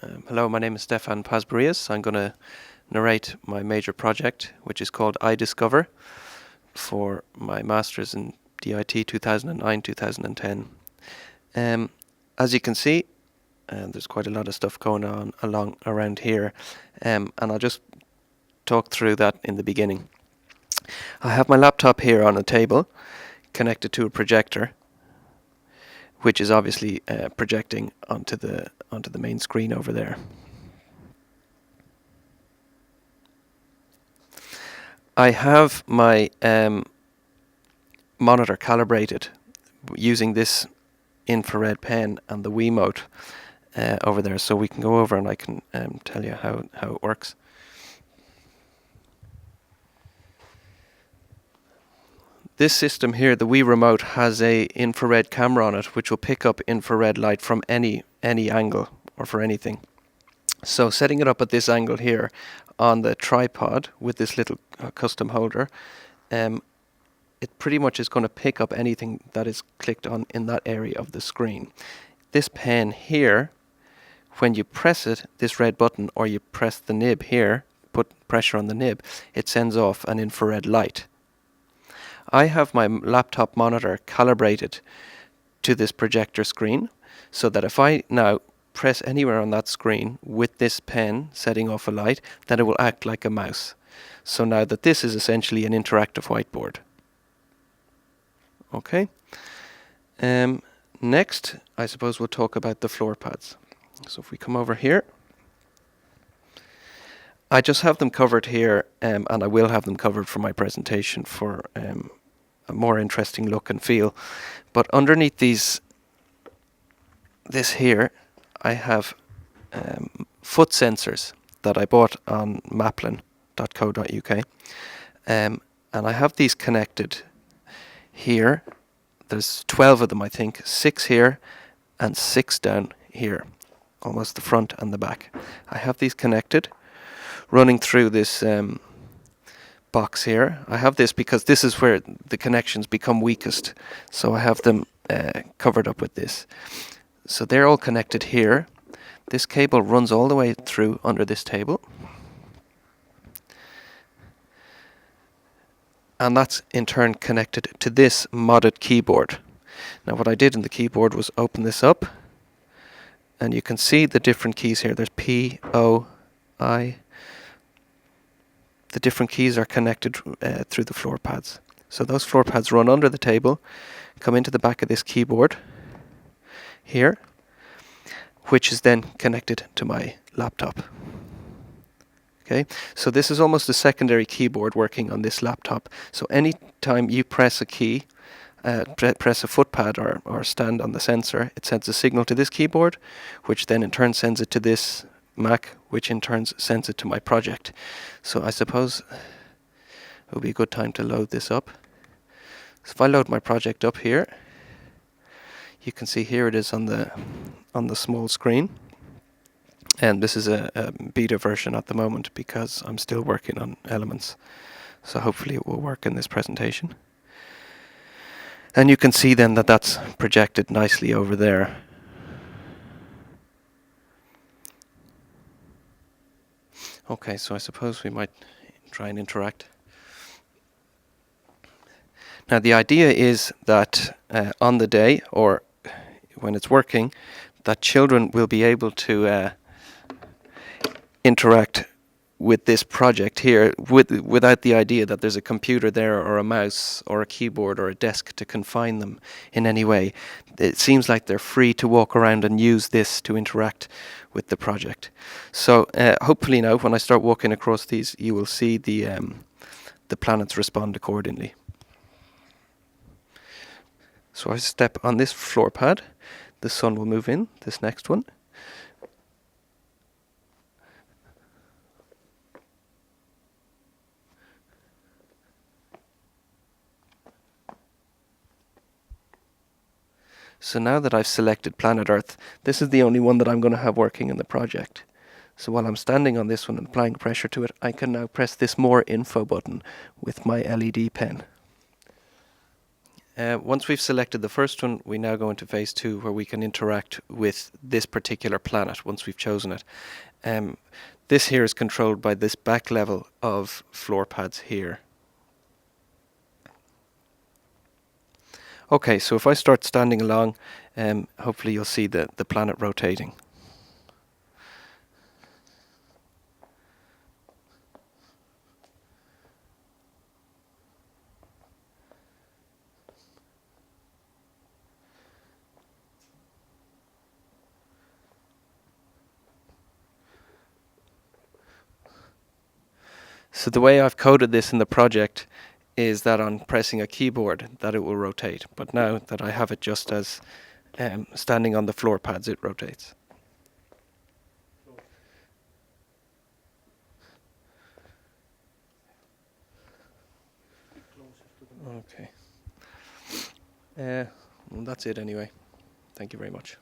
Hello, my name is Stefan Pasburias. I'm going to narrate my major project, which is called iDiscover, for my master's in DIT 2009-2010. As you can see, there's quite a lot of stuff going on around here, and I'll just talk through that in the beginning. I have my laptop here on a table connected to a projector, which is obviously projecting onto the main screen over there. I have my monitor calibrated using this infrared pen and the Wiimote over there, so we can go over and I can tell you how it works. This system here, the Wii Remote, has a infrared camera on it which will pick up infrared light from any angle or for anything. So setting it up at this angle here on the tripod with this little custom holder, it pretty much is going to pick up anything that is clicked on in that area of the screen. This pen here, when you press it, this red button, or you press the nib here, put pressure on the nib, it sends off an infrared light. I have my laptop monitor calibrated to this projector screen, so that if I now press anywhere on that screen with this pen setting off a light, then it will act like a mouse. So now that this is essentially an interactive whiteboard. Okay. Next, I suppose we'll talk about the floor pads. So if we come over here, I just have them covered here, and I will have them covered for my presentation for a more interesting look and feel. But underneath this here, I have foot sensors that I bought on maplin.co.uk, and I have these connected here. There's 12 of them, I think, 6 here and 6 down here, almost the front and the back. I have these connected, running through this box here. I have this because this is where the connections become weakest, so I have them covered up with this. So they're all connected here. This cable runs all the way through under this table, and that's in turn connected to this modded keyboard. Now what I did in the keyboard was open this up, and you can see the different keys here. There's P, O, I. The different keys are connected through the floor pads. So those floor pads run under the table, come into the back of this keyboard here, which is then connected to my laptop. Okay, so this is almost a secondary keyboard working on this laptop. So anytime you press a key, press a footpad or stand on the sensor, it sends a signal to this keyboard, which then in turn sends it to this Mac, which in turn sends it to my project. So I suppose it would be a good time to load this up. So if I load my project up here, you can see here it is on the small screen, and this is a beta version at the moment because I'm still working on Elements, so hopefully it will work in this presentation. And you can see then that that's projected nicely over there. Okay, so I suppose we might try and interact. Now the idea is that on the day, or when it's working, that children will be able to interact with this project here without the idea that there's a computer there or a mouse or a keyboard or a desk to confine them in any way. It seems like they're free to walk around and use this to interact with the project. So hopefully now when I start walking across these, you will see the planets respond accordingly. So I step on this floor pad, the sun will move in, this next one. So now that I've selected planet Earth, this is the only one that I'm going to have working in the project. So while I'm standing on this one and applying pressure to it, I can now press this More Info button with my LED pen. Once we've selected the first one, we now go into phase 2, where we can interact with this particular planet once we've chosen it. This here is controlled by this back level of floor pads here. Okay, so if I start standing along, hopefully you'll see the planet rotating. So the way I've coded this in the project is that on pressing a keyboard that it will rotate. But now that I have it just as standing on the floor pads, it rotates. Okay. Well, that's it anyway. Thank you very much.